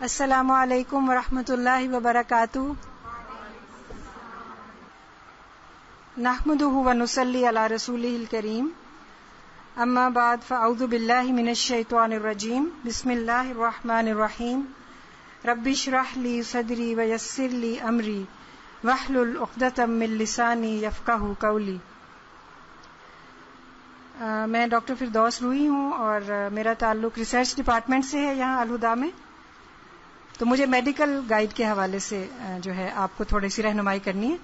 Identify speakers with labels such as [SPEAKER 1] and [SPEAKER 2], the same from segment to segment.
[SPEAKER 1] السلام علیکم ورحمۃ اللہ وبرکاتہ. نحمده ونصلی علی رسولہ الکریم. اما بعد فاعوذ باللہ من الشیطان الرجیم. بسم اللہ الرحمن الرحیم. رب اشرح لی صدری ویسر لی امری واحلل عقدۃ من لسانی یفقہوا قولی. میں ڈاکٹر فردوس روحی ہوں اور میرا تعلق ریسرچ ڈپارٹمنٹ سے ہے یہاں الہدیٰ میں. تو مجھے میڈیکل گائیڈ کے حوالے سے جو ہے آپ کو تھوڑی سی رہنمائی کرنی ہے،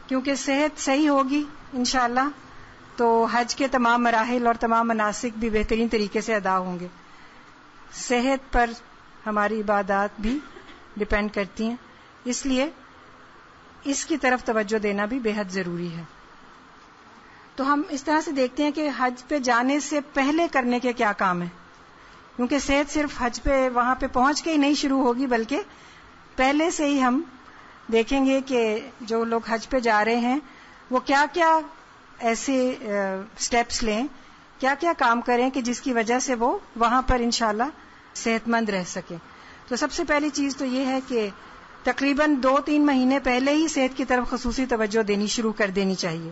[SPEAKER 1] کیونکہ صحت صحیح ہوگی انشاءاللہ تو حج کے تمام مراحل اور تمام مناسک بھی بہترین طریقے سے ادا ہوں گے. صحت پر ہماری عبادات بھی ڈپینڈ کرتی ہیں، اس لیے اس کی طرف توجہ دینا بھی بے حد ضروری ہے. تو ہم اس طرح سے دیکھتے ہیں کہ حج پہ جانے سے پہلے کرنے کے کیا کام ہیں، کیونکہ صحت صرف حج پہ وہاں پہ پہنچ کے ہی نہیں شروع ہوگی، بلکہ پہلے سے ہی ہم دیکھیں گے کہ جو لوگ حج پہ جا رہے ہیں وہ کیا کیا ایسے سٹیپس لیں، کیا کیا کام کریں کہ جس کی وجہ سے وہ وہاں پر انشاءاللہ صحت مند رہ سکیں. تو سب سے پہلی چیز تو یہ ہے کہ تقریباً 2-3 مہینے پہلے ہی صحت کی طرف خصوصی توجہ دینی شروع کر دینی چاہیے،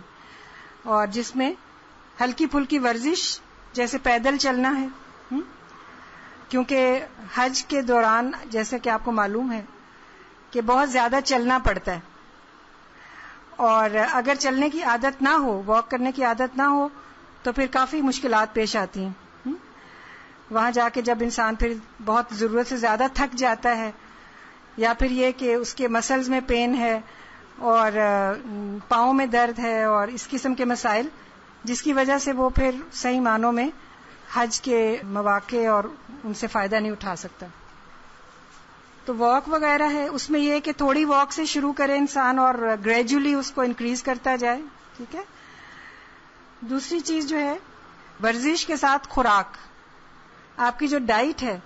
[SPEAKER 1] اور جس میں ہلکی پھلکی ورزش جیسے پیدل چلنا ہے، کیونکہ حج کے دوران جیسے کہ آپ کو معلوم ہے کہ بہت زیادہ چلنا پڑتا ہے، اور اگر چلنے کی عادت نہ ہو، واک کرنے کی عادت نہ ہو، تو پھر کافی مشکلات پیش آتی ہیں. وہاں جا کے جب انسان پھر بہت ضرورت سے زیادہ تھک جاتا ہے، یا پھر یہ کہ اس کے مسلز میں پین ہے اور پاؤں میں درد ہے اور اس قسم کے مسائل، جس کی وجہ سے وہ پھر صحیح معنوں میں حج کے مواقع اور ان سے فائدہ نہیں اٹھا سکتا. تو واک وغیرہ ہے، اس میں یہ کہ تھوڑی واک سے شروع کرے انسان اور گریجولی اس کو انکریز کرتا جائے. ٹھیک ہے. دوسری چیز جو ہے ورزش کے ساتھ خوراک، آپ کی جو ڈائٹ ہے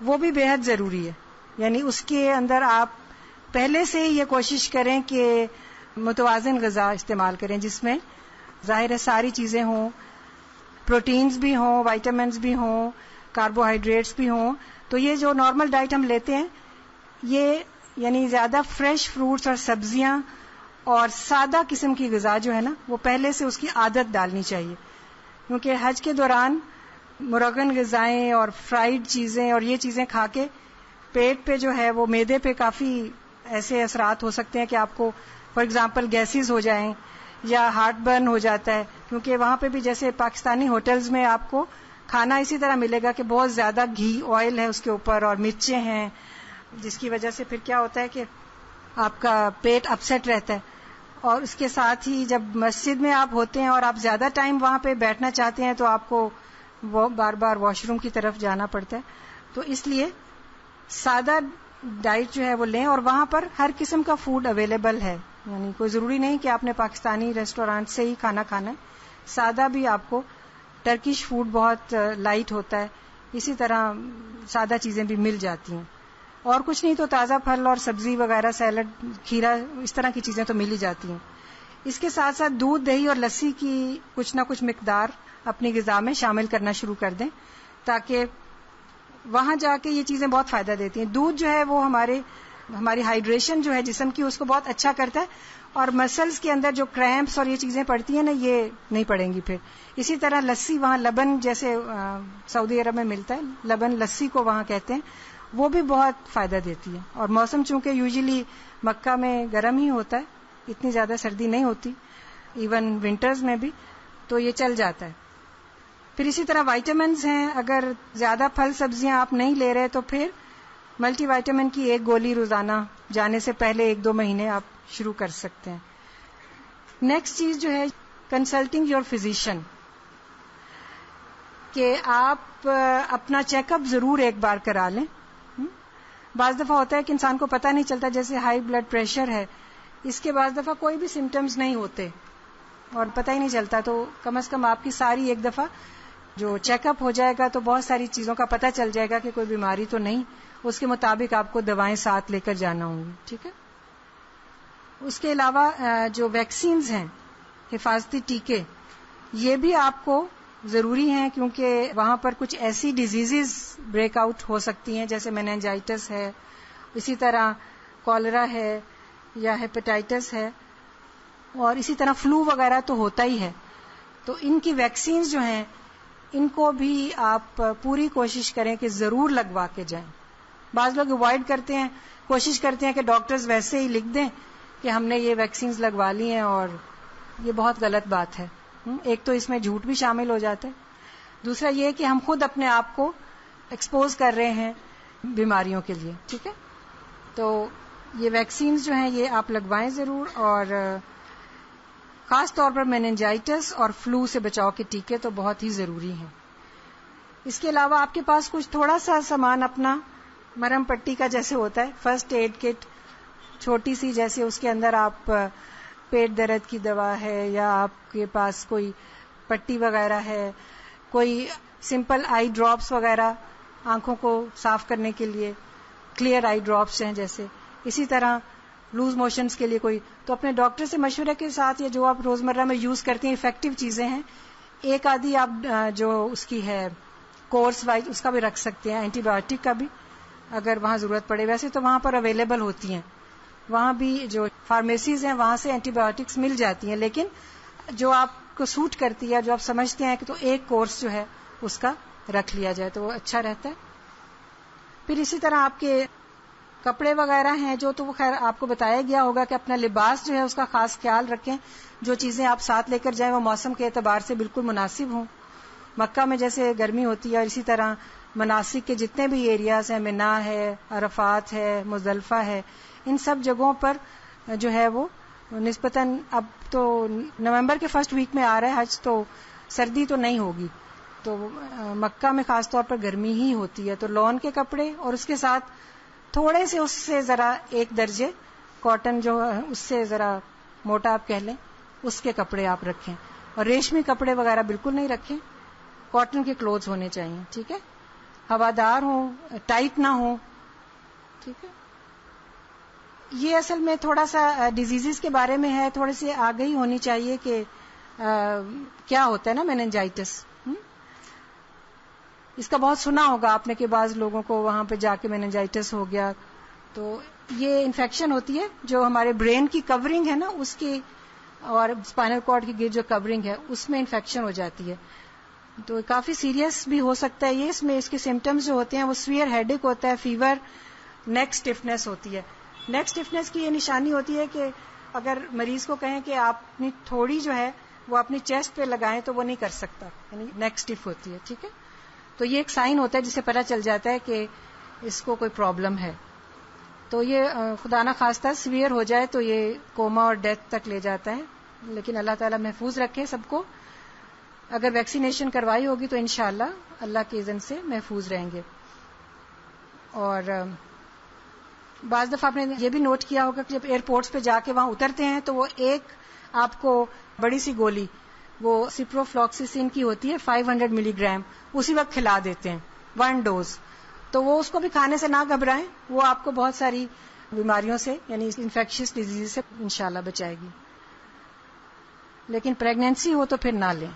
[SPEAKER 1] وہ بھی بے حد ضروری ہے. یعنی اس کے اندر آپ پہلے سے ہی یہ کوشش کریں کہ متوازن غذا استعمال کریں، جس میں ظاہر ہے ساری چیزیں ہوں، پروٹینز بھی ہوں، وائٹامنز بھی ہوں، کاربوہائیڈریٹس بھی ہوں. تو یہ جو نارمل ڈائٹ ہم لیتے ہیں یہ یعنی زیادہ فریش فروٹس اور سبزیاں اور سادہ قسم کی غذا جو ہے نا وہ پہلے سے اس کی عادت ڈالنی چاہیے، کیونکہ حج کے دوران مرغن غذائیں اور فرائیڈ چیزیں اور یہ چیزیں کھا کے پیٹ پہ جو ہے وہ معدے پہ کافی ایسے اثرات ہو سکتے ہیں کہ آپ کو فار ایگزامپل گیسز ہو جائیں یا ہارٹ برن ہو جاتا ہے. کیونکہ وہاں پہ بھی جیسے پاکستانی ہوٹلز میں آپ کو کھانا اسی طرح ملے گا کہ بہت زیادہ گھی آئل ہے اس کے اوپر اور مرچیں ہیں، جس کی وجہ سے پھر کیا ہوتا ہے کہ آپ کا پیٹ اپسیٹ رہتا ہے. اور اس کے ساتھ ہی جب مسجد میں آپ ہوتے ہیں اور آپ زیادہ ٹائم وہاں پہ بیٹھنا چاہتے ہیں تو آپ کو بار بار واش روم کی طرف جانا پڑتا ہے. تو اس لیے سادہ ڈائٹ جو ہے وہ لیں، اور وہاں پر ہر قسم کا فوڈ اویلیبل ہے. یعنی کوئی ضروری نہیں کہ آپ نے پاکستانی ریسٹورانٹ سے ہی کھانا کھانا ہے، سادہ بھی آپ کو ٹرکش فوڈ بہت لائٹ ہوتا ہے، اسی طرح سادہ چیزیں بھی مل جاتی ہیں. اور کچھ نہیں تو تازہ پھل اور سبزی وغیرہ، سیلڈ، کھیرا، اس طرح کی چیزیں تو مل ہی جاتی ہیں. اس کے ساتھ ساتھ دودھ، دہی اور لسی کی کچھ نہ کچھ مقدار اپنی غذا میں شامل کرنا شروع کر دیں، تاکہ وہاں جا کے یہ چیزیں بہت فائدہ دیتی ہیں. دودھ جو ہے وہ ہماری ہائیڈریشن جو ہے جسم کی اس کو بہت اچھا کرتا ہے، اور مسلز کے اندر جو کریمپس اور یہ چیزیں پڑتی ہیں نا یہ نہیں پڑیں گی پھر. اسی طرح لسی، وہاں لبن جیسے سعودی عرب میں ملتا ہے، لبن لسی کو وہاں کہتے ہیں، وہ بھی بہت فائدہ دیتی ہے. اور موسم چونکہ یوزلی مکہ میں گرم ہی ہوتا ہے، اتنی زیادہ سردی نہیں ہوتی، ایون ونٹرز میں بھی، تو یہ چل جاتا ہے. پھر اسی طرح وائٹامنز ہیں، اگر زیادہ پھل سبزیاں آپ نہیں لے رہے تو پھر ملٹی وائٹامن کی 1 گولی روزانہ جانے سے پہلے 1-2 مہینے آپ شروع کر سکتے ہیں. نیکسٹ چیز جو ہے کنسلٹنگ یور فزیشین، کہ آپ اپنا چیک اپ ضرور ایک بار کرا لیں. بعض دفعہ ہوتا ہے کہ انسان کو پتہ نہیں چلتا، جیسے ہائی بلڈ پریشر ہے، اس کے بعض دفعہ کوئی بھی سمٹمز نہیں ہوتے اور پتہ ہی نہیں چلتا، تو کم از کم آپ کی ساری ایک دفعہ جو چیک اپ ہو جائے گا تو بہت ساری چیزوں کا پتہ چل جائے گا کہ کوئی بیماری تو نہیں. اس کے مطابق آپ کو دوائیں ساتھ لے کر جانا ہوں گی. ٹھیک ہے. اس کے علاوہ جو ویکسینز ہیں، حفاظتی ٹیکے، یہ بھی آپ کو ضروری ہیں کیونکہ وہاں پر کچھ ایسی ڈیزیزز بریک آؤٹ ہو سکتی ہیں جیسے میننجائٹس ہے, اسی طرح کالرا ہے یا ہیپیٹائٹس ہے, اور اسی طرح فلو وغیرہ تو ہوتا ہی ہے. تو ان کی ویکسینز جو ہیں ان کو بھی آپ پوری کوشش کریں کہ ضرور لگوا کے جائیں. بعض لوگ اوائڈ کرتے ہیں, کوشش کرتے ہیں کہ ڈاکٹرز ویسے ہی لکھ دیں کہ ہم نے یہ ویکسینز لگوا لی ہیں, اور یہ بہت غلط بات ہے. ایک تو اس میں جھوٹ بھی شامل ہو جاتا ہے, دوسرا یہ کہ ہم خود اپنے آپ کو ایکسپوز کر رہے ہیں بیماریوں کے لیے. ٹھیک ہے, تو یہ ویکسینز جو ہیں یہ آپ لگوائیں ضرور, اور خاص طور پر میننجائٹس اور فلو سے بچاؤ کے ٹیکے تو بہت ہی ضروری ہیں. اس کے علاوہ آپ کے پاس کچھ تھوڑا سا سامان اپنا مرہم پٹی کا جیسے ہوتا ہے, فرسٹ ایڈ کٹ چھوٹی سی, جیسے اس کے اندر آپ پیٹ درد کی دوا ہے, یا آپ کے پاس کوئی پٹی وغیرہ ہے, کوئی سمپل آئی ڈراپس وغیرہ آنکھوں کو صاف کرنے کے لیے, کلیئر آئی ڈراپس ہیں جیسے, اسی طرح لوز موشنز کے لیے کوئی, تو اپنے ڈاکٹر سے مشورے کے ساتھ یا جو آپ روزمرہ میں یوز کرتے ہیں افیکٹو چیزیں ہیں, ایک آدھی آپ جو اس کی ہے کورس وائز اس کا بھی رکھ سکتے ہیں, اینٹی بایوٹک کا بھی اگر وہاں ضرورت پڑے. ویسے تو وہاں پر اویلیبل ہوتی ہیں, وہاں بھی جو فارمیسیز ہیں وہاں سے اینٹی بایوٹکس مل جاتی ہیں, لیکن جو آپ کو سوٹ کرتی ہے, جو آپ سمجھتے ہیں کہ تو ایک کورس جو ہے اس کا رکھ لیا جائے تو وہ اچھا رہتا ہے. پھر اسی طرح آپ کے کپڑے وغیرہ ہیں جو تو وہ خیر آپ کو بتایا گیا ہوگا کہ اپنا لباس جو ہے اس کا خاص خیال رکھیں, جو چیزیں آپ ساتھ لے کر جائیں وہ موسم کے اعتبار سے بالکل مناسب ہوں. مکہ میں جیسے گرمی ہوتی ہے, اور اسی طرح مناسک کے جتنے بھی ایریاز ہیں, منا ہے, عرفات ہے, مزدلفہ ہے, ان سب جگہوں پر جو ہے وہ نسبتاً اب تو نومبر کے فرسٹ ویک میں آ رہا ہے حج, تو سردی تو نہیں ہوگی, تو مکہ میں خاص طور پر گرمی ہی ہوتی ہے. تو لون کے کپڑے اور اس کے ساتھ تھوڑے سے اس سے ذرا ایک درجے کاٹن جو اس سے ذرا موٹا آپ کہہ لیں اس کے کپڑے آپ رکھیں, اور ریشمی کپڑے وغیرہ بالکل نہیں رکھیں, کاٹن کے کلوتھز ہونے چاہیے. ٹھیک ہے, ہوادار ہوں, ٹائٹ نہ ہوں. ٹھیک ہے, یہ اصل میں تھوڑا سا ڈیزیزز کے بارے میں ہے, تھوڑی سی آگہی ہونی چاہیے کہ کیا ہوتا ہے نا میننجائٹس. اس کا بہت سنا ہوگا آپ نے کہ بعض لوگوں کو وہاں پہ جا کے میننجائٹس ہو گیا. تو یہ انفیکشن ہوتی ہے جو ہمارے برین کی کورنگ ہے نا اس کی, اور اسپائنل کارڈ کی جو کورنگ ہے اس میں انفیکشن ہو جاتی ہے, تو کافی سیریس بھی ہو سکتا ہے یہ. اس میں اس کے سمٹمز جو ہوتے ہیں وہ سویئر ہیڈ ایک ہوتا ہے, فیور, نیک اسٹفنس ہوتی ہے. نیک اسٹفنس کی یہ نشانی ہوتی ہے کہ اگر مریض کو کہیں کہ آپ اپنی تھوڑی جو ہے وہ اپنی چیسٹ پہ لگائیں تو وہ نہیں کر سکتا, یعنی نیک اسٹف ہوتی ہے. ٹھیک ہے, تو یہ ایک سائن ہوتا ہے جس سے پتہ چل جاتا ہے کہ اس کو کوئی پرابلم ہے. تو یہ خدا نہ خواستہ سویئر ہو جائے تو یہ کوما اور ڈیتھ تک لے جاتا ہے, لیکن اللہ تعالیٰ محفوظ رکھے سب کو. اگر ویکسینیشن کروائی ہوگی تو انشاءاللہ اللہ کے اذن سے محفوظ رہیں گے. اور بعض دفعہ آپ نے یہ بھی نوٹ کیا ہوگا کہ جب ایئرپورٹس پہ جا کے وہاں اترتے ہیں تو وہ ایک آپ کو بڑی سی گولی وہ سپروفلاکسیسین کی ہوتی ہے 500 ملی گرام, اسی وقت کھلا دیتے ہیں 1 ڈوز. تو وہ اس کو بھی کھانے سے نہ گھبرائیں, وہ آپ کو بہت ساری بیماریوں سے یعنی انفیکشس ڈیزیز سے انشاءاللہ بچائے گی. لیکن پریگنینسی ہو تو پھر نہ لیں.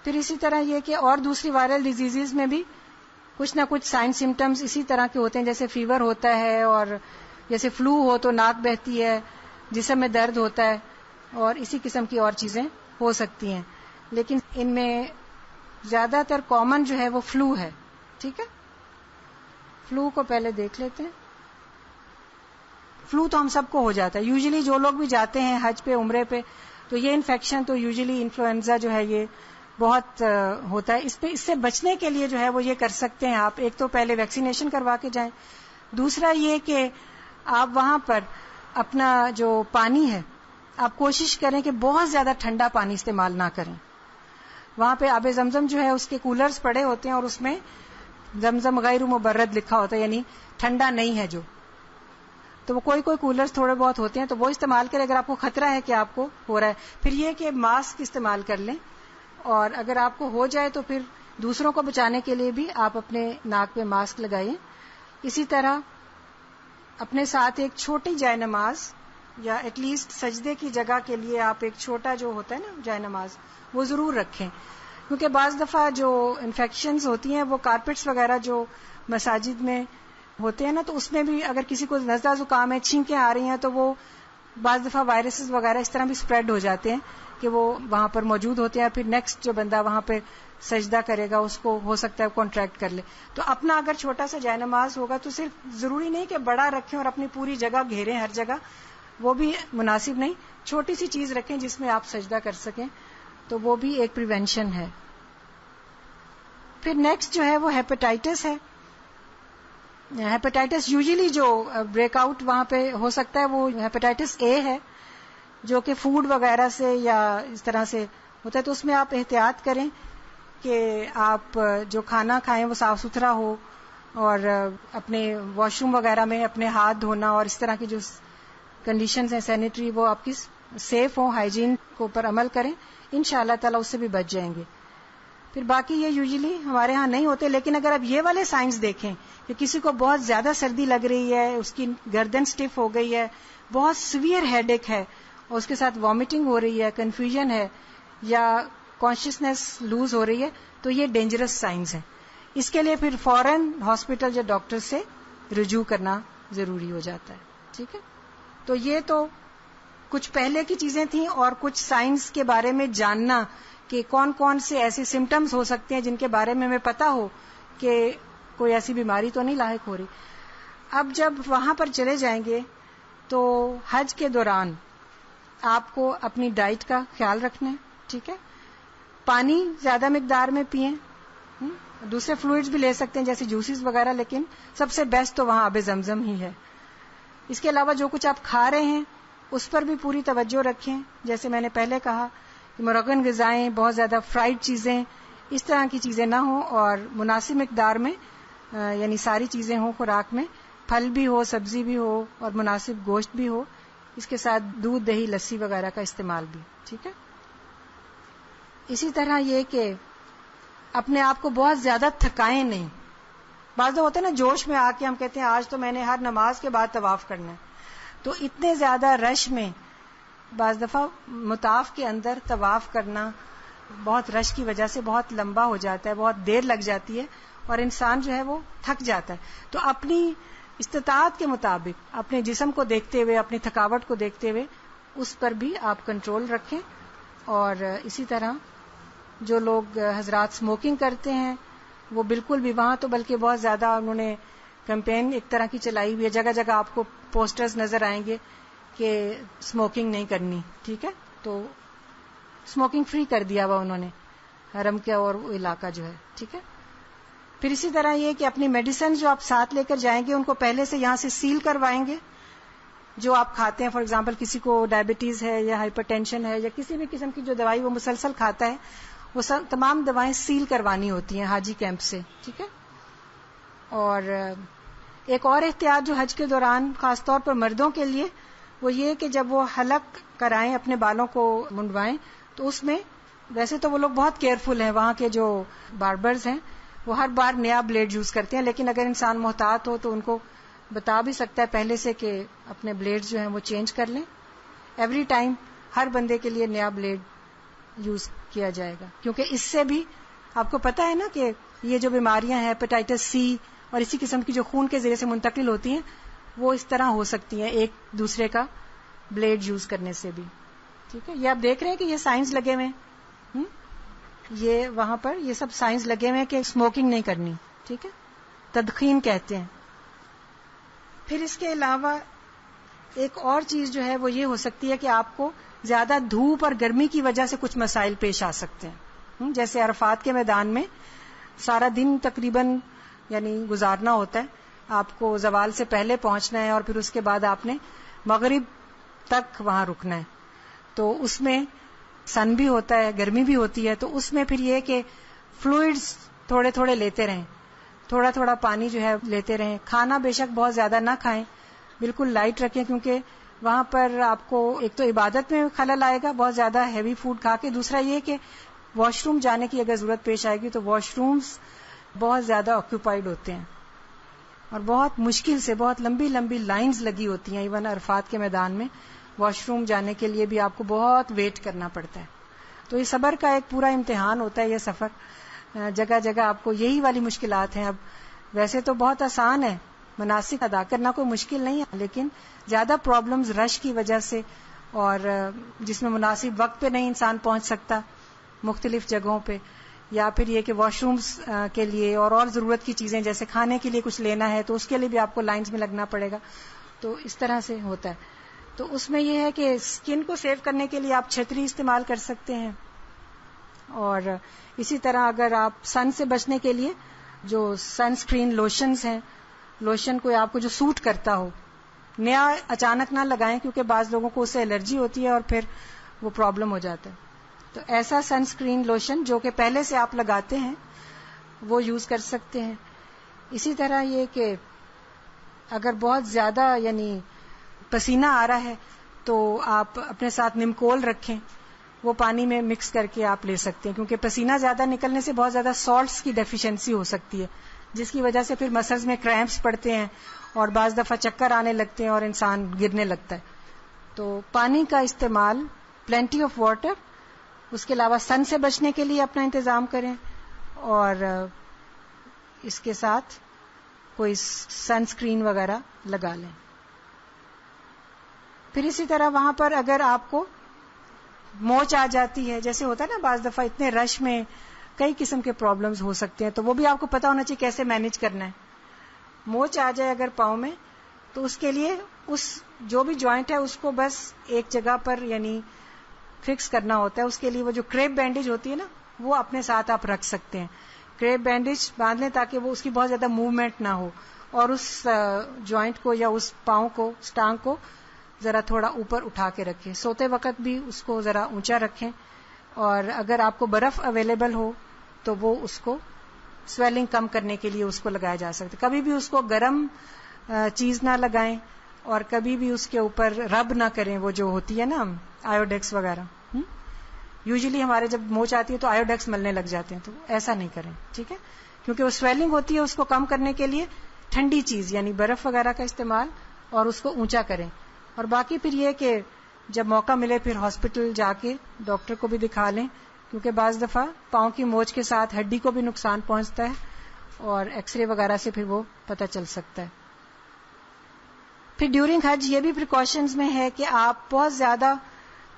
[SPEAKER 1] پھر اسی طرح یہ کہ اور دوسری وائرل ڈیزیزز میں بھی کچھ نہ کچھ سائن سمٹمز اسی طرح کے ہوتے ہیں, جیسے فیور ہوتا ہے, اور جیسے فلو ہو تو ناک بہتی ہے, جسم میں درد ہوتا ہے, اور اسی قسم کی اور چیزیں ہو سکتی ہیں. لیکن ان میں زیادہ تر کامن جو ہے وہ فلو ہے. ٹھیک ہے, فلو کو پہلے دیکھ لیتے ہیں. فلو تو ہم سب کو ہو جاتا ہے, یوزلی جو لوگ بھی جاتے ہیں حج پہ, عمرے پہ, تو یہ انفیکشن تو یوزلی انفلوئنزا جو ہے یہ بہت ہوتا ہے. اس سے بچنے کے لیے جو ہے وہ یہ کر سکتے ہیں آپ, ایک تو پہلے ویکسینیشن کروا کے جائیں, دوسرا یہ کہ آپ وہاں پر اپنا جو پانی ہے آپ کوشش کریں کہ بہت زیادہ ٹھنڈا پانی استعمال نہ کریں. وہاں پہ آب زمزم جو ہے اس کے کولرز پڑے ہوتے ہیں اور اس میں زمزم غیر مبرد لکھا ہوتا ہے, یعنی ٹھنڈا نہیں ہے جو. تو وہ کوئی کولرز تھوڑے بہت ہوتے ہیں تو وہ استعمال کریں اگر آپ کو خطرہ ہے کہ آپ کو ہو رہا ہے. پھر یہ کہ ماسک استعمال کر لیں, اور اگر آپ کو ہو جائے تو پھر دوسروں کو بچانے کے لیے بھی آپ اپنے ناک پہ ماسک لگائیں. اسی طرح اپنے ساتھ ایک چھوٹی جائے نماز یا ایٹ لیسٹ سجدے کی جگہ کے لیے آپ ایک چھوٹا جو ہوتا ہے نا جائے نماز وہ ضرور رکھیں، کیونکہ بعض دفعہ جو انفیکشنز ہوتی ہیں وہ کارپیٹس وغیرہ جو مساجد میں ہوتے ہیں نا، تو اس میں بھی اگر کسی کو نزلہ زکام ہے، چھینکیں آ رہی ہیں، تو وہ بعض دفعہ وائرسز وغیرہ اس طرح بھی اسپریڈ ہو جاتے ہیں کہ وہ وہاں پر موجود ہوتے ہیں، پھر نیکسٹ جو بندہ وہاں پہ سجدہ کرے گا اس کو ہو سکتا ہے کانٹریکٹ کر لے. تو اپنا اگر چھوٹا سا جائے نماز ہوگا تو صرف ضروری نہیں کہ بڑا رکھیں اور اپنی پوری جگہ گھیریں ہر جگہ، وہ بھی مناسب نہیں. چھوٹی سی چیز رکھیں جس میں آپ سجدہ کر سکیں، تو وہ بھی ایک پریونشن ہے. پھر نیکسٹ جو ہے وہ ہیپیٹائٹس ہے. ہیپیٹائٹس یوزلی جو بریک آؤٹ وہاں پہ ہو سکتا ہے وہ ہیپیٹائٹس اے ہے، جو کہ فوڈ وغیرہ سے یا اس طرح سے ہوتا ہے. تو اس میں آپ احتیاط کریں کہ آپ جو کھانا کھائیں وہ صاف ستھرا ہو، اور اپنے واش روم وغیرہ میں اپنے ہاتھ دھونا اور اس طرح کی جو کنڈیشنز ہیں سینیٹری وہ آپ کی سیف ہوں، ہائیجین کو پر عمل کریں، انشاءاللہ تعالیٰ اس سے بھی بچ جائیں گے. پھر باقی یہ یوزلی ہمارے ہاں نہیں ہوتے، لیکن اگر آپ یہ والے سائنس دیکھیں کہ کسی کو بہت زیادہ سردی لگ رہی ہے، اس کی گردن سٹف ہو گئی ہے، بہت سیویئر ہیڈ ایک ہے، اور اس کے ساتھ وامٹنگ ہو رہی ہے، کنفیوژن ہے، یا کانشیسنیس لوز ہو رہی ہے، تو یہ ڈینجرس سائنس ہیں. اس کے لیے پھر فوراً ہاسپٹل یا ڈاکٹر سے رجوع کرنا ضروری ہو جاتا ہے. ٹھیک ہے، تو یہ تو کچھ پہلے کی چیزیں تھیں، اور کچھ سائنس کے بارے میں جاننا کہ کون کون سے ایسے سمٹمز ہو سکتے ہیں جن کے بارے میں ہمیں پتا ہو کہ کوئی ایسی بیماری تو نہیں لاحق ہو رہی. اب جب وہاں پر چلے جائیں گے تو حج کے دوران آپ کو اپنی ڈائٹ کا خیال رکھنا ہے. ٹھیک ہے، پانی زیادہ مقدار میں پئیں، دوسرے فلوئڈز بھی لے سکتے ہیں جیسے جوسز وغیرہ، لیکن سب سے بیسٹ تو وہاں آب زمزم ہی ہے. اس کے علاوہ جو کچھ آپ کھا رہے ہیں اس پر بھی پوری توجہ رکھیں. جیسے میں نے پہلے کہا کہ مرغن غذائیں، بہت زیادہ فرائیڈ چیزیں، اس طرح کی چیزیں نہ ہوں، اور مناسب مقدار میں یعنی ساری چیزیں ہوں خوراک میں، پھل بھی ہو، سبزی بھی ہو، اور مناسب گوشت بھی ہو. اس کے ساتھ دودھ، دہی، لسی وغیرہ کا استعمال بھی. ٹھیک ہے، اسی طرح یہ کہ اپنے آپ کو بہت زیادہ تھکائیں نہیں. بعض ہوتا ہے نا جوش میں آ کے ہم کہتے ہیں آج تو میں نے ہر نماز کے بعد طواف کرنا ہے، تو اتنے زیادہ رش میں بعض دفعہ مطاف کے اندر طواف کرنا بہت رش کی وجہ سے بہت لمبا ہو جاتا ہے، بہت دیر لگ جاتی ہے، اور انسان جو ہے وہ تھک جاتا ہے. تو اپنی استطاعت کے مطابق اپنے جسم کو دیکھتے ہوئے، اپنی تھکاوٹ کو دیکھتے ہوئے اس پر بھی آپ کنٹرول رکھیں. اور اسی طرح جو لوگ حضرات اسموکنگ کرتے ہیں وہ بالکل بھی، وہاں تو بلکہ بہت زیادہ انہوں نے کیمپین ایک طرح کی چلائی ہوئی ہے، جگہ جگہ آپ کو پوسٹرز نظر آئیں گے کہ اسموکنگ نہیں کرنی. ٹھیک ہے، تو اسموکنگ فری کر دیا ہوا انہوں نے حرم کے اور وہ علاقہ جو ہے. ٹھیک ہے، پھر اسی طرح یہ کہ اپنی میڈیسن جو آپ ساتھ لے کر جائیں گے ان کو پہلے سے یہاں سے سیل کروائیں گے. جو آپ کھاتے ہیں، فار ایگزامپل کسی کو ڈائبٹیز ہے یا ہائپر ٹینشن ہے یا کسی بھی قسم کی جو دوائی وہ مسلسل کھاتا ہے، وہ تمام دوائیں سیل کروانی ہوتی ہیں حاجی کیمپ سے. ٹھیک ہے، اور ایک اور احتیاط جو حج کے دوران خاص طور پر مردوں کے لیے وہ یہ کہ جب وہ حلق کرائیں، اپنے بالوں کو منڈوائیں، تو اس میں ویسے تو وہ لوگ بہت کیئرفل ہیں، وہاں کے جو باربرز ہیں وہ ہر بار نیا بلیڈ یوز کرتے ہیں، لیکن اگر انسان محتاط ہو تو ان کو بتا بھی سکتا ہے پہلے سے کہ اپنے بلیڈ جو ہیں وہ چینج کر لیں. ایوری ٹائم ہر بندے کے لیے نیا بلیڈ یوز کیا جائے گا، کیونکہ اس سے بھی آپ کو پتا ہے نا کہ یہ جو بیماریاں ہیں ہیپیٹائٹس سی اور اسی قسم کی جو خون کے ذریعے سے منتقل ہوتی ہیں وہ اس طرح ہو سکتی ہیں ایک دوسرے کا بلیڈ یوز کرنے سے بھی. ٹھیک ہے، یہ آپ دیکھ رہے ہیں کہ یہ سائنس لگے ہوئے ہیں، یہ وہاں پر یہ سب سائنس لگے ہوئے ہیں کہ اسموکنگ نہیں کرنی. ٹھیک ہے، تدخین کہتے ہیں. پھر اس کے علاوہ ایک اور چیز جو ہے وہ یہ ہو سکتی ہے کہ آپ کو زیادہ دھوپ اور گرمی کی وجہ سے کچھ مسائل پیش آ سکتے ہیں. جیسے عرفات کے میدان میں سارا دن تقریباً یعنی گزارنا ہوتا ہے، آپ کو زوال سے پہلے پہنچنا ہے اور پھر اس کے بعد آپ نے مغرب تک وہاں رکنا ہے. تو اس میں سن بھی ہوتا ہے، گرمی بھی ہوتی ہے، تو اس میں پھر یہ کہ فلوئڈز تھوڑے تھوڑے لیتے رہیں، تھوڑا تھوڑا پانی جو ہے لیتے رہیں. کھانا بے شک بہت زیادہ نہ کھائیں، بالکل لائٹ رکھیں، کیونکہ وہاں پر آپ کو ایک تو عبادت میں خلل آئے گا بہت زیادہ ہیوی فوڈ کھا کے، دوسرا یہ کہ واش روم جانے کی اگر ضرورت پیش آئے گی تو واش رومز بہت زیادہ آکوپائڈ ہوتے ہیں اور بہت مشکل سے بہت لمبی لمبی لائنز لگی ہوتی ہیں ایون عرفات کے میدان میں. واش روم جانے کے لیے بھی آپ کو بہت ویٹ کرنا پڑتا ہے. تو یہ صبر کا ایک پورا امتحان ہوتا ہے یہ سفر. جگہ جگہ آپ کو یہی والی مشکلات ہیں. اب ویسے تو بہت آسان ہے, مناسک ادا کرنا کوئی مشکل نہیں ہے, لیکن زیادہ پرابلمز رش کی وجہ سے, اور جس میں مناسب وقت پہ نہیں انسان پہنچ سکتا مختلف جگہوں پہ, یا پھر یہ کہ واش رومز کے لیے اور ضرورت کی چیزیں جیسے کھانے کے لیے کچھ لینا ہے تو اس کے لیے بھی آپ کو لائنز میں لگنا پڑے گا. تو اس طرح سے ہوتا ہے. تو اس میں یہ ہے کہ اسکن کو سیو کرنے کے لیے آپ چھتری استعمال کر سکتے ہیں, اور اسی طرح اگر آپ سن سے بچنے کے لیے جو سن اسکرین لوشنز ہیں, لوشن کوئی آپ کو جو سوٹ کرتا ہو, نیا اچانک نہ لگائیں کیونکہ بعض لوگوں کو اس سے الرجی ہوتی ہے اور پھر وہ پرابلم ہو جاتا ہے. تو ایسا سن اسکرین لوشن جو کہ پہلے سے آپ لگاتے ہیں وہ یوز کر سکتے ہیں. اسی طرح یہ کہ اگر بہت زیادہ یعنی پسینہ آ رہا ہے تو آپ اپنے ساتھ نمکول رکھیں, وہ پانی میں مکس کر کے آپ لے سکتے ہیں, کیونکہ پسینہ زیادہ نکلنے سے بہت زیادہ سالٹس کی ڈیفیشنسی ہو سکتی ہے, جس کی وجہ سے پھر مسلز میں کریمپس پڑتے ہیں اور بعض دفعہ چکر آنے لگتے ہیں اور انسان گرنے لگتا ہے. تو پانی کا استعمال, پلینٹی آف واٹر, اس کے علاوہ سن سے بچنے کے لیے اپنا انتظام کریں, اور اس کے ساتھ کوئی سن اسکرین وغیرہ لگا لیں. پھر اسی طرح وہاں پر اگر آپ کو موچ آ جاتی ہے, جیسے ہوتا ہے نا بعض دفعہ اتنے رش میں کئی قسم کے پرابلمز ہو سکتے ہیں, تو وہ بھی آپ کو پتا ہونا چاہیے کیسے مینیج کرنا ہے. موچ آ جائے اگر پاؤں میں تو اس کے لیے اس جو بھی جوائنٹ ہے اس کو بس ایک جگہ پر یعنی فکس کرنا ہوتا ہے. اس کے لیے وہ جو کریپ بینڈیج ہوتی ہے نا وہ اپنے ساتھ آپ رکھ سکتے ہیں. کریپ بینڈیج باندھ لیں تاکہ وہ اس کی بہت زیادہ موومنٹ نہ ہو, اور اس جوائنٹ کو یا اس پاؤں کو, اس ٹانگ کو ذرا تھوڑا اوپر اٹھا کے رکھیں. سوتے وقت بھی اس کو ذرا اونچا رکھیں, اور اگر آپ کو برف اویلیبل ہو تو وہ اس کو سویلنگ کم کرنے کے لیے اس کو لگایا جا سکتا ہے. کبھی بھی اس کو گرم چیز نہ لگائیں, اور کبھی بھی اس کے اوپر رب نہ کریں, وہ جو ہوتی ہے نا آیوڈیکس وغیرہ. یوزلی ہمارے جب موچ آتی ہے تو آیوڈیکس ملنے لگ جاتے ہیں, تو ایسا نہیں کریں, ٹھیک ہے, کیونکہ وہ سویلنگ ہوتی ہے. اس کو کم کرنے کے لیے ٹھنڈی چیز یعنی برف وغیرہ کا استعمال, اور اس کو اونچا کریں. اور باقی پھر یہ کہ جب موقع ملے پھر ہاسپٹل جا کے ڈاکٹر کو بھی دکھا لیں, کیونکہ بعض دفعہ پاؤں کی موچ کے ساتھ ہڈی کو بھی نقصان پہنچتا ہے, اور ایکس رے وغیرہ سے پھر وہ پتہ چل سکتا ہے. پھر ڈیورنگ حج یہ بھی پریکاشنز میں ہے کہ آپ بہت زیادہ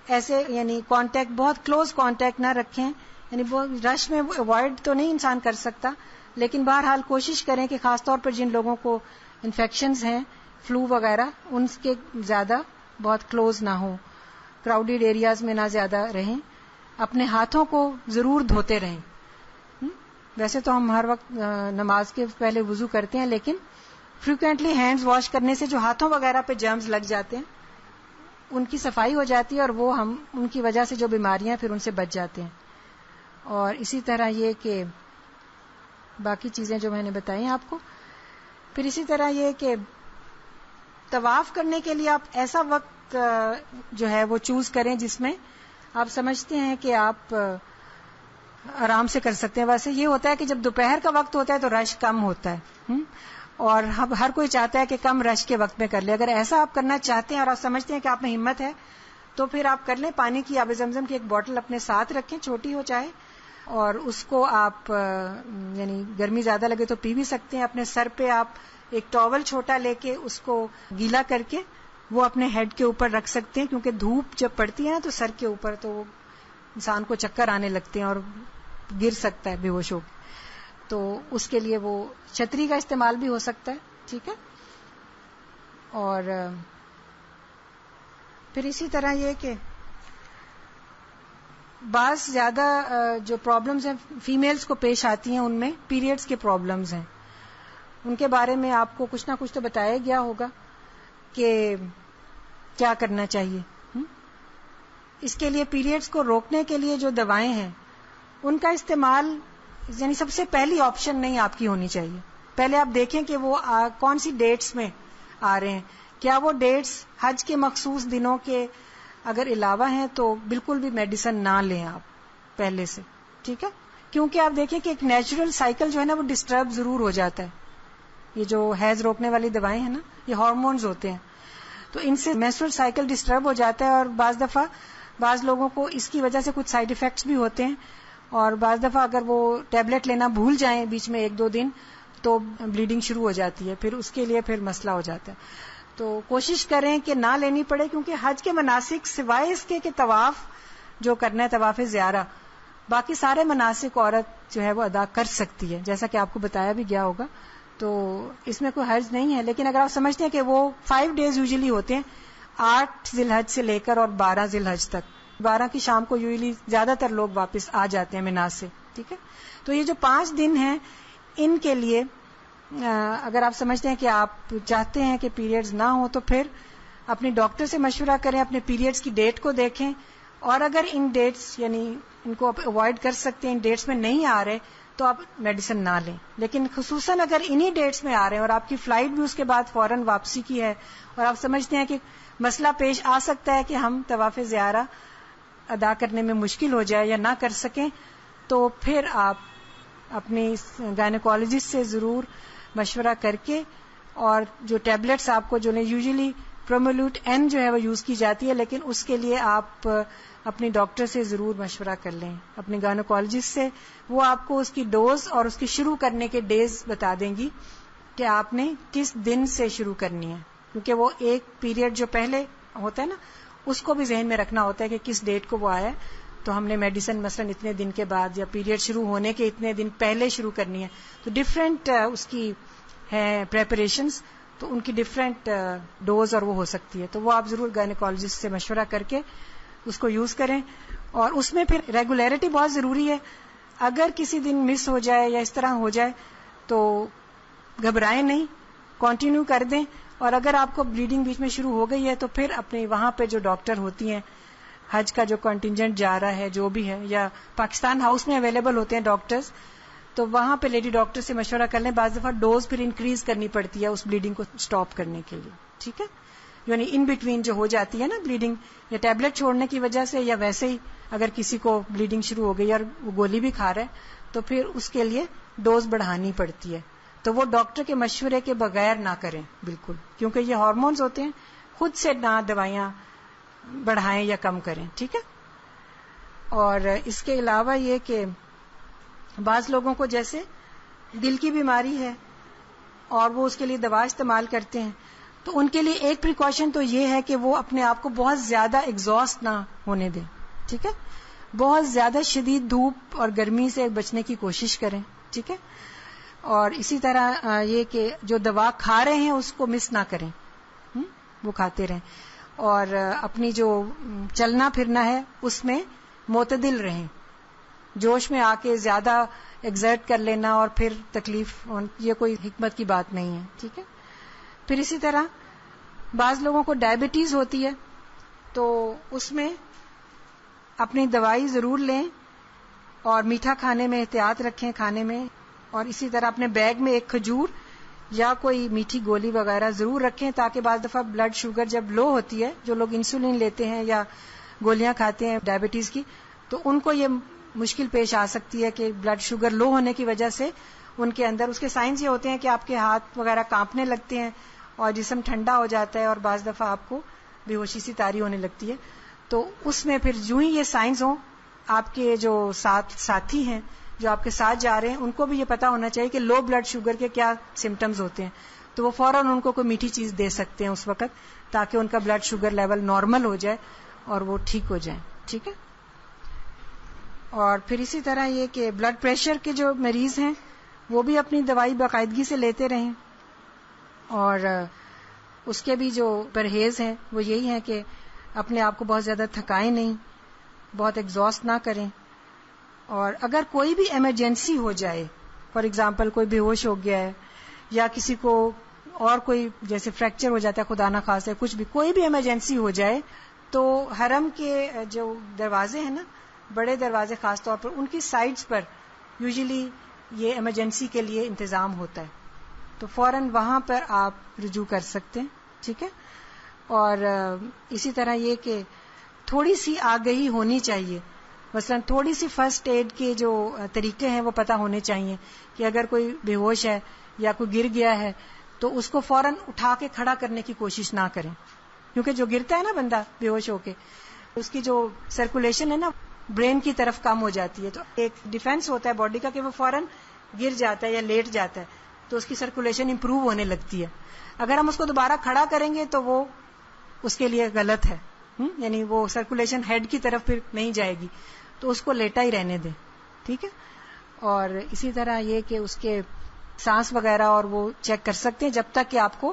[SPEAKER 1] ایسے یعنی کانٹیکٹ, بہت کلوز کانٹیکٹ نہ رکھیں. یعنی رش میں اوائڈ تو نہیں انسان کر سکتا, لیکن بہرحال کوشش کریں کہ خاص طور پر جن لوگوں کو انفیکشنز ہیں, فلو وغیرہ, ان کے زیادہ بہت کلوز نہ ہوں, کراؤڈیڈ ایریاز میں نہ زیادہ رہیں. اپنے ہاتھوں کو ضرور دھوتے رہیں. ویسے تو ہم ہر وقت نماز کے پہلے وضو کرتے ہیں, لیکن فریکوینٹلی ہینڈز واش کرنے سے جو ہاتھوں وغیرہ پہ جرمز لگ جاتے ہیں ان کی صفائی ہو جاتی ہے, اور وہ ہم ان کی وجہ سے جو بیماریاں پھر ان سے بچ جاتے ہیں. اور اسی طرح یہ کہ باقی چیزیں جو میں نے بتائی ہیں آپ کو. پھر اسی طرح یہ کہ طواف کرنے کے لیے آپ ایسا وقت جو ہے وہ چوز کریں جس میں آپ سمجھتے ہیں کہ آپ آرام سے کر سکتے ہیں. ویسے یہ ہوتا ہے کہ جب دوپہر کا وقت ہوتا ہے تو رش کم ہوتا ہے, اور ہر کوئی چاہتا ہے کہ کم رش کے وقت میں کر لے. اگر ایسا آپ کرنا چاہتے ہیں اور آپ سمجھتے ہیں کہ آپ میں ہمت ہے تو پھر آپ کر لیں. پانی کی آب زمزم کی ایک بوٹل اپنے ساتھ رکھیں, چھوٹی ہو چاہے, اور اس کو آپ یعنی گرمی زیادہ لگے تو پی بھی سکتے ہیں. اپنے سر پہ آپ ایک ٹاول چھوٹا لے کے اس کو گیلا کر کے وہ اپنے ہیڈ کے اوپر رکھ سکتے ہیں, کیونکہ دھوپ جب پڑتی ہے نا تو سر کے اوپر تو وہ انسان کو چکر آنے لگتے ہیں اور گر سکتا ہے بے ہوش ہو. تو اس کے لیے وہ چھتری کا استعمال بھی ہو سکتا ہے, ٹھیک ہے. اور پھر اسی طرح یہ کہ بعض زیادہ جو پرابلمز ہیں فیمیلز کو پیش آتی ہیں, ان میں پیریڈز کے پرابلمز ہیں. ان کے بارے میں آپ کو کچھ نہ کچھ تو بتایا گیا ہوگا کہ کیا کرنا چاہیے. اس کے لیے پیریڈز کو روکنے کے لیے جو دوائیں ہیں ان کا استعمال یعنی سب سے پہلی آپشن نہیں آپ کی ہونی چاہیے. پہلے آپ دیکھیں کہ وہ کون سی ڈیٹس میں آ رہے ہیں. کیا وہ ڈیٹس حج کے مخصوص دنوں کے اگر علاوہ ہیں تو بالکل بھی میڈیسن نہ لیں آپ پہلے سے, ٹھیک ہے. کیونکہ آپ دیکھیں کہ ایک نیچرل سائیکل جو ہے نا وہ ڈسٹرب ضرور ہو جاتا ہے. یہ جو حیض روکنے والی دوائیں ہیں نا یہ ہارمونز ہوتے ہیں, تو ان سے menstrual سائیکل ڈسٹرب ہو جاتا ہے، اور بعض دفعہ بعض لوگوں کو اس کی وجہ سے کچھ سائیڈ افیکٹس بھی ہوتے ہیں، اور بعض دفعہ اگر وہ ٹیبلٹ لینا بھول جائیں بیچ میں 1-2 دن تو بلیڈنگ شروع ہو جاتی ہے، پھر اس کے لیے پھر مسئلہ ہو جاتا ہے. تو کوشش کریں کہ نہ لینی پڑے، کیونکہ حج کے مناسک سوائے اس کے کہ طواف جو کرنا ہے، طواف زیارہ، باقی سارے مناسک عورت جو ہے وہ ادا کر سکتی ہے، جیسا کہ آپ کو بتایا بھی گیا ہوگا. تو اس میں کوئی حرج نہیں ہے. لیکن اگر آپ سمجھتے ہیں کہ وہ 5 days یوزلی ہوتے ہیں، 8 ذی الحج سے لے کر اور 12 ذی الحج تک، 12 کی شام کو یوزلی زیادہ تر لوگ واپس آ جاتے ہیں مینا سے، ٹھیک ہے. تو یہ جو 5 دن ہیں ان کے لیے اگر آپ سمجھتے ہیں کہ آپ چاہتے ہیں کہ پیریڈز نہ ہوں تو پھر اپنے ڈاکٹر سے مشورہ کریں، اپنے پیریڈز کی ڈیٹ کو دیکھیں، اور اگر ان ڈیٹس یعنی ان کو آپ اوائڈ کر سکتے ہیں، ان ڈیٹس میں نہیں آ رہے تو آپ میڈیسن نہ لیں. لیکن خصوصاً اگر انہی ڈیٹس میں آ رہے ہیں اور آپ کی فلائٹ بھی اس کے بعد فوراً واپسی کی ہے، اور آپ سمجھتے ہیں کہ مسئلہ پیش آ سکتا ہے کہ ہم طواف زیارہ ادا کرنے میں مشکل ہو جائے یا نہ کر سکیں، تو پھر آپ اپنی گائنیکولوجسٹ سے ضرور مشورہ کر کے، اور جو ٹیبلٹس آپ کو جو یوزلی پرومولوٹ این جو ہے وہ یوز کی جاتی ہے، لیکن اس کے لیے آپ اپنی ڈاکٹر سے ضرور مشورہ کر لیں، اپنی گائنیکولوجسٹ سے. وہ آپ کو اس کی ڈوز اور اس کی شروع کرنے کے ڈیز بتا دیں گی کہ آپ نے کس دن سے شروع کرنی ہے، کیونکہ وہ ایک پیریڈ جو پہلے ہوتا ہے نا اس کو بھی ذہن میں رکھنا ہوتا ہے کہ کس ڈیٹ کو وہ آیا ہے، تو ہم نے میڈیسن مثلا اتنے دن کے بعد یا پیریڈ شروع ہونے کے اتنے دن پہلے شروع کرنی ہے. تو ڈفرینٹ اس کی ہے پریپریشنز، تو ان کی ڈفرینٹ ڈوز اور وہ ہو سکتی ہے. تو وہ آپ ضرور گائنیکولوجسٹ سے مشورہ کر کے اس کو یوز کریں. اور اس میں پھر ریگولیرٹی بہت ضروری ہے. اگر کسی دن مس ہو جائے یا اس طرح ہو جائے تو گھبرائیں نہیں، کنٹینیو کر دیں. اور اگر آپ کو بلیڈنگ بیچ میں شروع ہو گئی ہے تو پھر اپنے وہاں پہ جو ڈاکٹر ہوتی ہیں، حج کا جو کنٹینجنٹ جا رہا ہے جو بھی ہے، یا پاکستان ہاؤس میں اویلیبل ہوتے ہیں ڈاکٹرز، تو وہاں پہ لیڈی ڈاکٹر سے مشورہ کر لیں. بعض دفعہ ڈوز پھر انکریز کرنی پڑتی ہے اس بلیڈنگ کو سٹاپ کرنے کے لیے، ٹھیک ہے. یعنی ان بٹوین جو ہو جاتی ہے نا بلیڈنگ، یا ٹیبلٹ چھوڑنے کی وجہ سے، یا ویسے ہی اگر کسی کو بلیڈنگ شروع ہو گئی اور وہ گولی بھی کھا رہا ہے تو پھر اس کے لیے ڈوز بڑھانی پڑتی ہے. تو وہ ڈاکٹر کے مشورے کے بغیر نہ کریں بالکل، کیونکہ یہ ہارمونز ہوتے ہیں، خود سے نہ دوائیاں بڑھائیں یا کم کریں، ٹھیک ہے. اور اس کے علاوہ یہ کہ بعض لوگوں کو جیسے دل کی بیماری ہے اور وہ اس کے لیے دوا استعمال کرتے ہیں، تو ان کے لیے ایک پریکاشن تو یہ ہے کہ وہ اپنے آپ کو بہت زیادہ ایگزاسٹ نہ ہونے دیں، ٹھیک ہے. بہت زیادہ شدید دھوپ اور گرمی سے بچنے کی کوشش کریں، ٹھیک ہے. اور اسی طرح یہ کہ جو دوا کھا رہے ہیں اس کو مس نہ کریں، وہ کھاتے رہیں. اور اپنی جو چلنا پھرنا ہے اس میں معتدل رہیں. جوش میں آ کے زیادہ ایگزرٹ کر لینا اور پھر تکلیف، یہ کوئی حکمت کی بات نہیں ہے، ٹھیک ہے. پھر اسی طرح بعض لوگوں کو ڈائبٹیز ہوتی ہے، تو اس میں اپنی دوائی ضرور لیں اور میٹھا کھانے میں احتیاط رکھیں کھانے میں. اور اسی طرح اپنے بیگ میں ایک کھجور یا کوئی میٹھی گولی وغیرہ ضرور رکھیں، تاکہ بعض دفعہ بلڈ شوگر جب لو ہوتی ہے، جو لوگ انسولین لیتے ہیں یا گولیاں کھاتے ہیں ڈائبٹیز کی، تو ان کو یہ مشکل پیش آ سکتی ہے کہ بلڈ شوگر لو ہونے کی وجہ سے ان کے اندر، اس کے سائنس یہ ہوتے ہیں کہ آپ کے ہاتھ وغیرہ کانپنے لگتے ہیں اور جسم ٹھنڈا ہو جاتا ہے، اور بعض دفعہ آپ کو بے ہوشی سی طاری ہونے لگتی ہے. تو اس میں پھر جو ہی یہ سائنس ہوں، آپ کے جو ساتھی ہیں جو آپ کے ساتھ جا رہے ہیں ان کو بھی یہ پتا ہونا چاہیے کہ لو بلڈ شوگر کے کیا سمٹمز ہوتے ہیں، تو وہ فوراً ان کو کوئی میٹھی چیز دے سکتے ہیں اس وقت، تاکہ ان کا بلڈ شوگر لیول نارمل ہو جائے اور وہ ٹھیک ہو جائیں، ٹھیک ہے. اور پھر اسی طرح یہ کہ بلڈ پریشر کے جو مریض ہیں وہ بھی اپنی دوائی باقاعدگی سے لیتے رہیں. اور اس کے بھی جو پرہیز ہیں وہ یہی ہیں کہ اپنے آپ کو بہت زیادہ تھکائیں نہیں، بہت ایگزاسٹ نہ کریں. اور اگر کوئی بھی ایمرجنسی ہو جائے، فار ایگزامپل کوئی بے ہوش ہو گیا ہے، یا کسی کو اور کوئی جیسے فریکچر ہو جاتا ہے خدا نہ خواستہ، کچھ بھی کوئی بھی ایمرجنسی ہو جائے، تو حرم کے جو دروازے ہیں نا، بڑے دروازے خاص طور پر، ان کی سائڈز پر یوزلی یہ ایمرجنسی کے لیے انتظام ہوتا ہے، تو فوراً وہاں پر آپ رجوع کر سکتے ہیں، ٹھیک ہے. اور اسی طرح یہ کہ تھوڑی سی آگہی ہونی چاہیے، مثلا تھوڑی سی فرسٹ ایڈ کے جو طریقے ہیں وہ پتہ ہونے چاہیے، کہ اگر کوئی بے ہوش ہے یا کوئی گر گیا ہے تو اس کو فوراً اٹھا کے کھڑا کرنے کی کوشش نہ کریں، کیونکہ جو گرتا ہے نا بندہ بے ہوش ہو کے، اس کی جو سرکولیشن ہے نا برین کی طرف کم ہو جاتی ہے، تو ایک ڈیفینس ہوتا ہے باڈی کا کہ وہ فوراً گر جاتا ہے یا لیٹ جاتا ہے، تو اس کی سرکولیشن امپروو ہونے لگتی ہے. اگر ہم اس کو دوبارہ کھڑا کریں گے تو وہ اس کے لیے غلط ہے، یعنی وہ سرکولیشن ہیڈ کی طرف پھر نہیں جائے گی، تو اس کو لیٹا ہی رہنے دیں. ٹھیک ہے. اور اسی طرح یہ کہ اس کے سانس وغیرہ اور وہ چیک کر سکتے ہیں جب تک کہ آپ کو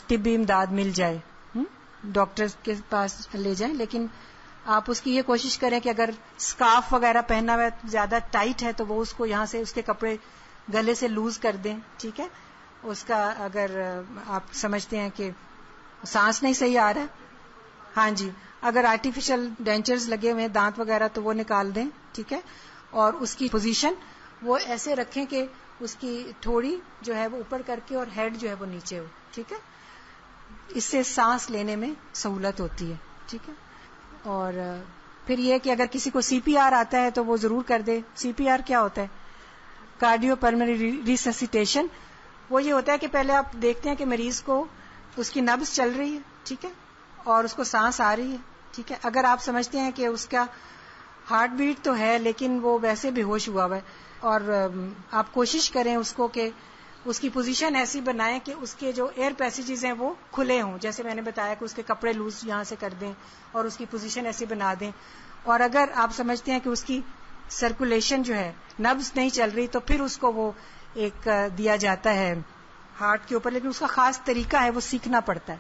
[SPEAKER 1] طبی امداد مل جائے، ڈاکٹر کے پاس لے جائیں. لیکن آپ اس کی یہ کوشش کریں کہ اگر اسکارف وغیرہ پہنا ہوا ہے زیادہ ٹائٹ ہے تو وہ اس کو یہاں سے اس کے کپڑے گلے سے لوز کر دیں. ٹھیک ہے. اس کا اگر آپ سمجھتے ہیں کہ سانس نہیں صحیح آ رہا ہے، ہاں جی، اگر آرٹیفیشل ڈینچرز لگے ہوئے ہیں دانت وغیرہ تو وہ نکال دیں. ٹھیک ہے. اور اس کی پوزیشن وہ ایسے رکھیں کہ اس کی تھوڑی جو ہے وہ اوپر کر کے اور ہیڈ جو ہے وہ نیچے ہو. ٹھیک ہے. اس سے سانس لینے میں سہولت ہوتی ہے. ٹھیک ہے. اور پھر یہ کہ اگر کسی کو سی پی آر آتا ہے تو وہ ضرور کر دے. سی پی آر کیا ہوتا ہے؟ کارڈیو پلمنری ریسسیٹیشن. وہ یہ ہوتا ہے کہ پہلے آپ دیکھتے ہیں کہ مریض کو اس کی نبض چل رہی ہے. ٹھیک ہے. اور اس کو سانس آ رہی ہے. ٹھیک ہے. اگر آپ سمجھتے ہیں کہ اس کا ہارٹ بیٹ تو ہے لیکن وہ ویسے بے ہوش ہوا ہوا ہے، اور آپ کوشش کریں اس کو کہ اس کی پوزیشن ایسی بنائیں کہ اس کے جو ایئر پیسیجز ہیں وہ کھلے ہوں، جیسے میں نے بتایا کہ اس کے کپڑے لوز یہاں سے کر دیں اور اس کی پوزیشن ایسی بنا دیں. اور اگر آپ سمجھتے ہیں کہ اس کی سرکولیشن جو ہے نبض نہیں چل رہی تو پھر اس کو وہ ایک دیا جاتا ہے ہارٹ کے اوپر، لیکن اس کا خاص طریقہ ہے، وہ سیکھنا پڑتا ہے.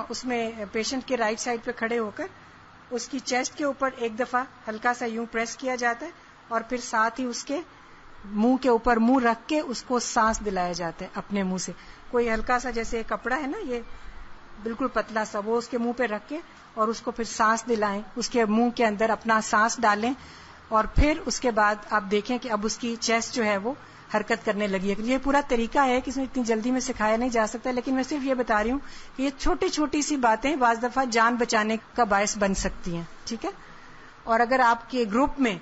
[SPEAKER 1] اس میں پیشنٹ کے رائٹ سائڈ پہ کھڑے ہو کر اس کی چیسٹ کے اوپر ایک دفعہ ہلکا سا یوں پریس کیا جاتا ہے اور پھر ساتھ ہی اس کے منہ کے اوپر منہ رکھ کے اس کو سانس دلایا جاتا ہے اپنے منہ سے. کوئی ہلکا سا جیسے کپڑا ہے نا یہ بالکل پتلا سا، وہ اس کے منہ پہ رکھ کے اور اس کو پھر سانس دلائیں، اس کے منہ کے اندر اپنا سانس ڈالیں اور پھر اس کے بعد آپ دیکھیں کہ اب اس کی چیسٹ جو ہے وہ حرکت کرنے لگی ہے. یہ پورا طریقہ ہے کہ اس میں اتنی جلدی میں سکھایا نہیں جا سکتا، لیکن میں صرف یہ بتا رہی ہوں کہ یہ چھوٹی چھوٹی سی باتیں بعض دفعہ جان بچانے کا باعث بن سکتی ہیں. ٹھیک ہے. اور اگر آپ کے گروپ میں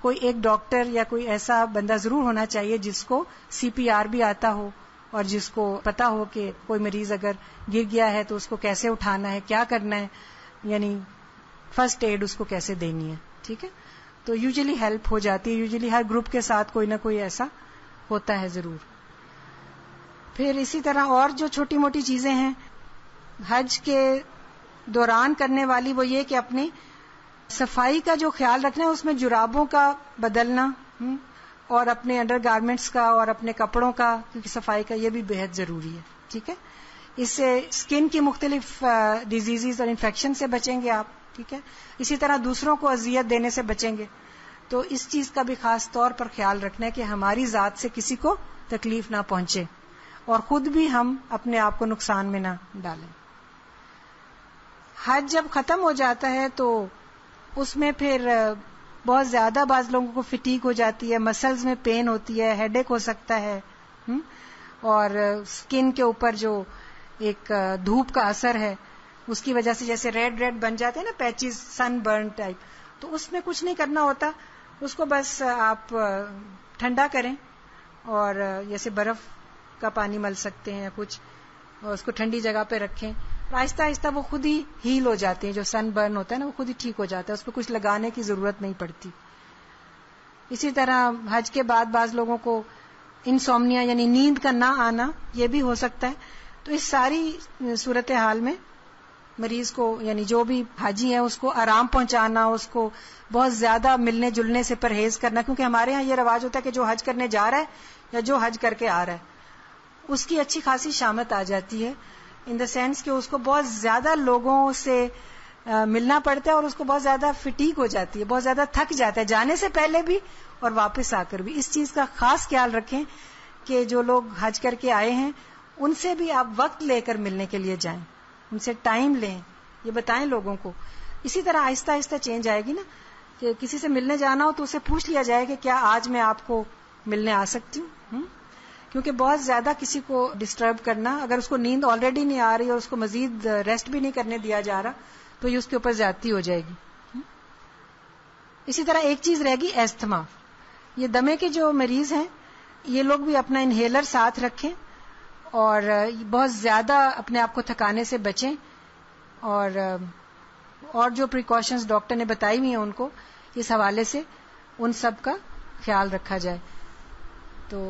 [SPEAKER 1] کوئی ایک ڈاکٹر یا کوئی ایسا بندہ ضرور ہونا چاہیے جس کو سی پی آر بھی آتا ہو اور جس کو پتا ہو کہ کوئی مریض اگر گر گیا ہے تو اس کو کیسے اٹھانا ہے، کیا کرنا ہے، یعنی فرسٹ ایڈ اس کو کیسے دینی ہے. ٹھیک ہے. تو یوزلی ہیلپ ہو جاتی ہے. یوزلی ہر گروپ کے ساتھ کوئی نہ کوئی ایسا ہوتا ہے ضرور. پھر اسی طرح اور جو چھوٹی موٹی چیزیں ہیں حج کے دوران کرنے والی، وہ یہ کہ اپنی صفائی کا جو خیال رکھنا ہے، اس میں جرابوں کا بدلنا اور اپنے انڈر گارمنٹس کا اور اپنے کپڑوں کا کیونکہ صفائی کا یہ بھی بے حد ضروری ہے. ٹھیک ہے. اس سے اسکن کی مختلف ڈیزیزز اور انفیکشن سے بچیں گے آپ. ٹھیک ہے. اسی طرح دوسروں کو اذیت دینے سے بچیں گے. تو اس چیز کا بھی خاص طور پر خیال رکھنا ہے کہ ہماری ذات سے کسی کو تکلیف نہ پہنچے اور خود بھی ہم اپنے آپ کو نقصان میں نہ ڈالیں. حج جب ختم ہو جاتا ہے تو اس میں پھر بہت زیادہ بعض لوگوں کو فٹیگ ہو جاتی ہے، مسلز میں پین ہوتی ہے، ہیڈ ایک ہو سکتا ہے، اور اسکن کے اوپر جو ایک دھوپ کا اثر ہے اس کی وجہ سے جیسے ریڈ بن جاتے ہیں نا پیچز، سن برن ٹائپ. تو اس میں کچھ نہیں کرنا ہوتا، اس کو بس آپ ٹھنڈا کریں اور جیسے برف کا پانی مل سکتے ہیں یا کچھ، اور اس کو ٹھنڈی جگہ پہ رکھیں. آہستہ آہستہ وہ خود ہی ہیل ہو جاتے ہیں. جو سن برن ہوتا ہے نا وہ خود ہی ٹھیک ہو جاتا ہے، اس پہ کچھ لگانے کی ضرورت نہیں پڑتی. اسی طرح حج کے بعد بعض لوگوں کو انسومنیا یعنی نیند کا نہ آنا یہ بھی ہو سکتا ہے. تو اس ساری صورتحال میں مریض کو یعنی جو بھی حاجی ہے اس کو آرام پہنچانا، اس کو بہت زیادہ ملنے جلنے سے پرہیز کرنا، کیونکہ ہمارے ہاں یہ رواج ہوتا ہے کہ جو حج کرنے جا رہا ہے یا جو حج کر کے آ رہا ہے اس کی اچھی خاصی شامت آ جاتی ہے، ان دا سینس کہ اس کو بہت زیادہ لوگوں سے ملنا پڑتا ہے اور اس کو بہت زیادہ فٹیگ ہو جاتی ہے، بہت زیادہ تھک جاتا ہے جانے سے پہلے بھی اور واپس آ کر بھی. اس چیز کا خاص خیال رکھیں کہ جو لوگ حج کر کے آئے ہیں ان سے بھی آپ وقت لے کر ملنے کے لیے جائیں، ان سے ٹائم لیں، یہ بتائیں لوگوں کو. اسی طرح آہستہ آہستہ چینج آئے گی نا، کہ کسی سے ملنے جانا ہو تو اسے پوچھ لیا جائے کہ کیا آج میں آپ کو ملنے آ سکتی ہوں، کیونکہ بہت زیادہ کسی کو ڈسٹرب کرنا، اگر اس کو نیند آلریڈی نہیں آ رہی اور اس کو مزید ریسٹ بھی نہیں کرنے دیا جا رہا تو یہ اس کے اوپر زیادتی ہو جائے گی. اسی طرح ایک چیز رہ گئی ایستھما. یہ دمے کے جو مریض ہیں یہ لوگ بھی اپنا انہیلر ساتھ رکھیں اور بہت زیادہ اپنے آپ کو تھکانے سے بچیں، اور جو پریکاشنز ڈاکٹر نے بتائی ہوئی ہیں ان کو اس حوالے سے ان سب کا خیال رکھا جائے. تو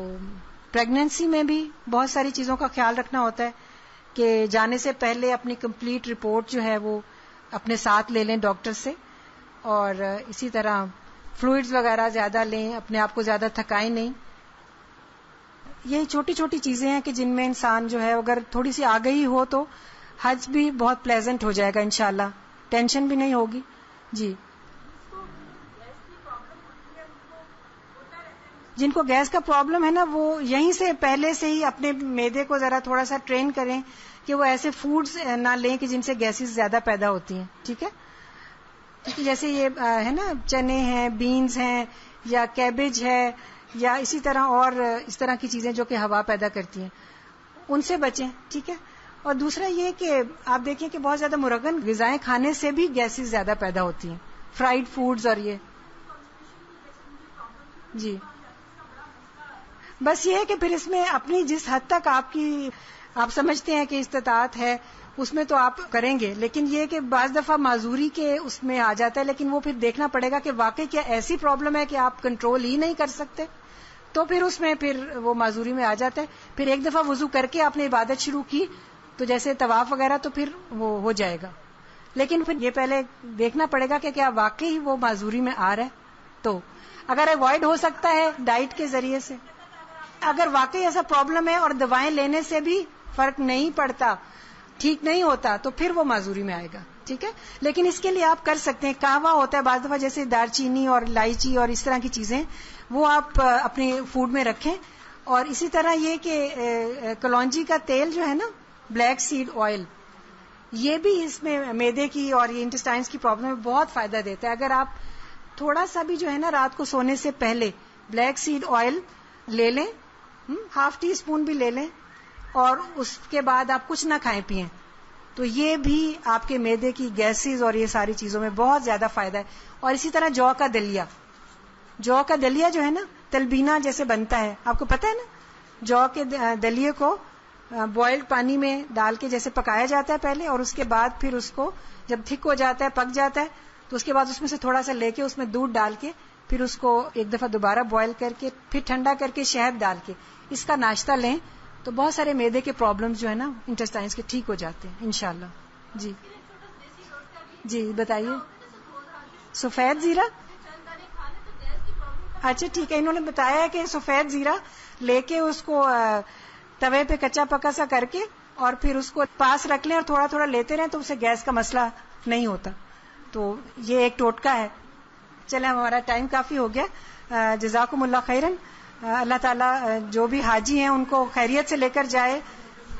[SPEAKER 1] پریگنینسی میں بھی بہت ساری چیزوں کا خیال رکھنا ہوتا ہے کہ جانے سے پہلے اپنی کمپلیٹ رپورٹ جو ہے وہ اپنے ساتھ لے لیں ڈاکٹر سے، اور اسی طرح فلوئڈز وغیرہ زیادہ لیں، اپنے آپ کو زیادہ تھکائیں نہیں. یہ چھوٹی چھوٹی چیزیں ہیں کہ جن میں انسان جو ہے اگر تھوڑی سی آگہی ہو تو حج بھی بہت پلیزنٹ ہو جائے گا انشاءاللہ، ٹینشن بھی نہیں ہوگی. جی، جن کو گیس کا پرابلم ہے نا وہ یہیں سے پہلے سے ہی اپنے معدے کو ذرا تھوڑا سا ٹرین کریں کہ وہ ایسے فوڈز نہ لیں کہ جن سے گیسز زیادہ پیدا ہوتی ہیں. ٹھیک ہے، کیونکہ جیسے یہ ہے نا چنے ہیں، بینز ہیں، یا کیبج ہے، یا اسی طرح اور اس طرح کی چیزیں جو کہ ہوا پیدا کرتی ہیں، ان سے بچیں. ٹھیک ہے. اور دوسرا یہ کہ آپ دیکھیں کہ بہت زیادہ مرغن غذائیں کھانے سے بھی گیسز زیادہ پیدا ہوتی ہیں، فرائیڈ فوڈز اور یہ. جی، بس یہ ہے کہ پھر اس میں اپنی جس حد تک آپ سمجھتے ہیں کہ استطاعت ہے اس میں تو آپ کریں گے، لیکن یہ کہ بعض دفعہ معذوری کے اس میں آ جاتا ہے، لیکن وہ پھر دیکھنا پڑے گا کہ واقعی کیا ایسی پرابلم ہے کہ آپ کنٹرول ہی نہیں کر سکتے، تو پھر اس میں پھر وہ معذوری میں آ جاتا ہے. پھر ایک دفعہ وضو کر کے آپ نے عبادت شروع کی تو جیسے طواف وغیرہ تو پھر وہ ہو جائے گا، لیکن پھر یہ پہلے دیکھنا پڑے گا کہ کیا واقعی وہ معذوری میں آ رہا ہے. تو اگر اوائڈ ہو سکتا ہے ڈائٹ کے ذریعے سے، اگر واقعی ایسا پرابلم ہے اور دوائیں لینے سے بھی فرق نہیں پڑتا، ٹھیک نہیں ہوتا، تو پھر وہ معذوری میں آئے گا. ٹھیک ہے. لیکن اس کے لیے آپ کر سکتے ہیں، قہوہ ہوتا ہے بعض دفعہ جیسے دار چینی اور الائچی اور اس طرح کی چیزیں، وہ آپ اپنے فوڈ میں رکھیں. اور اسی طرح یہ کہ کلونجی کا تیل جو ہے نا، بلیک سیڈ آئل، یہ بھی اس میں معدے کی اور یہ انٹسٹائنس کی پرابلم میں بہت فائدہ دیتا ہے. اگر آپ تھوڑا سا بھی جو ہے نا رات کو سونے سے پہلے بلیک سیڈ آئل لے لیں، ½ ٹی اسپون بھی لے لیں، اور اس کے بعد آپ کچھ نہ کھائیں پئیں، تو یہ بھی آپ کے معدے کی گیسز اور یہ ساری چیزوں میں بہت زیادہ فائدہ ہے. اور اسی طرح جو کا دلیا جو ہے نا تلبینہ جیسے بنتا ہے، آپ کو پتہ ہے نا، جو کے دلیے کو بوائلڈ پانی میں ڈال کے جیسے پکایا جاتا ہے پہلے، اور اس کے بعد پھر اس کو جب تھک ہو جاتا ہے، پک جاتا ہے، تو اس کے بعد اس میں سے تھوڑا سا لے کے اس میں دودھ ڈال کے پھر اس کو ایک دفعہ دوبارہ بوائل کر کے پھر ٹھنڈا کر کے شہد ڈال کے اس کا ناشتہ لیں تو بہت سارے معدے کے پرابلمز جو ہے نا انٹسٹائنس کے ٹھیک ہو جاتے ہیں انشاءاللہ. جی جی بتائیے. سفید زیرہ، اچھا ٹھیک ہے. انہوں نے بتایا ہے کہ سفید زیرہ لے کے اس کو توے پہ کچا پکا سا کر کے اور پھر اس کو پاس رکھ لیں اور تھوڑا تھوڑا لیتے رہیں تو اسے گیس کا مسئلہ نہیں ہوتا. تو یہ ایک ٹوٹکا ہے. چلیں ہمارا ٹائم کافی ہو گیا. جزاکم اللہ خیرن. اللہ تعالیٰ جو بھی حاجی ہیں ان کو خیریت سے لے کر جائے،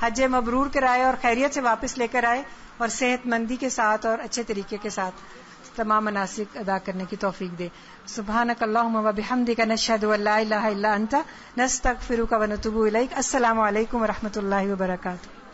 [SPEAKER 1] حج مبرور کرائے اور خیریت سے واپس لے کر آئے، اور صحت مندی کے ساتھ اور اچھے طریقے کے ساتھ تمام مناسک ادا کرنے کی توفیق دے. سبحانک اللہم و بحمدک، نشہد ان لا الہ الا انت، نستغفرک و نتوب الیک. السلام علیکم و رحمۃ اللہ وبرکاتہ.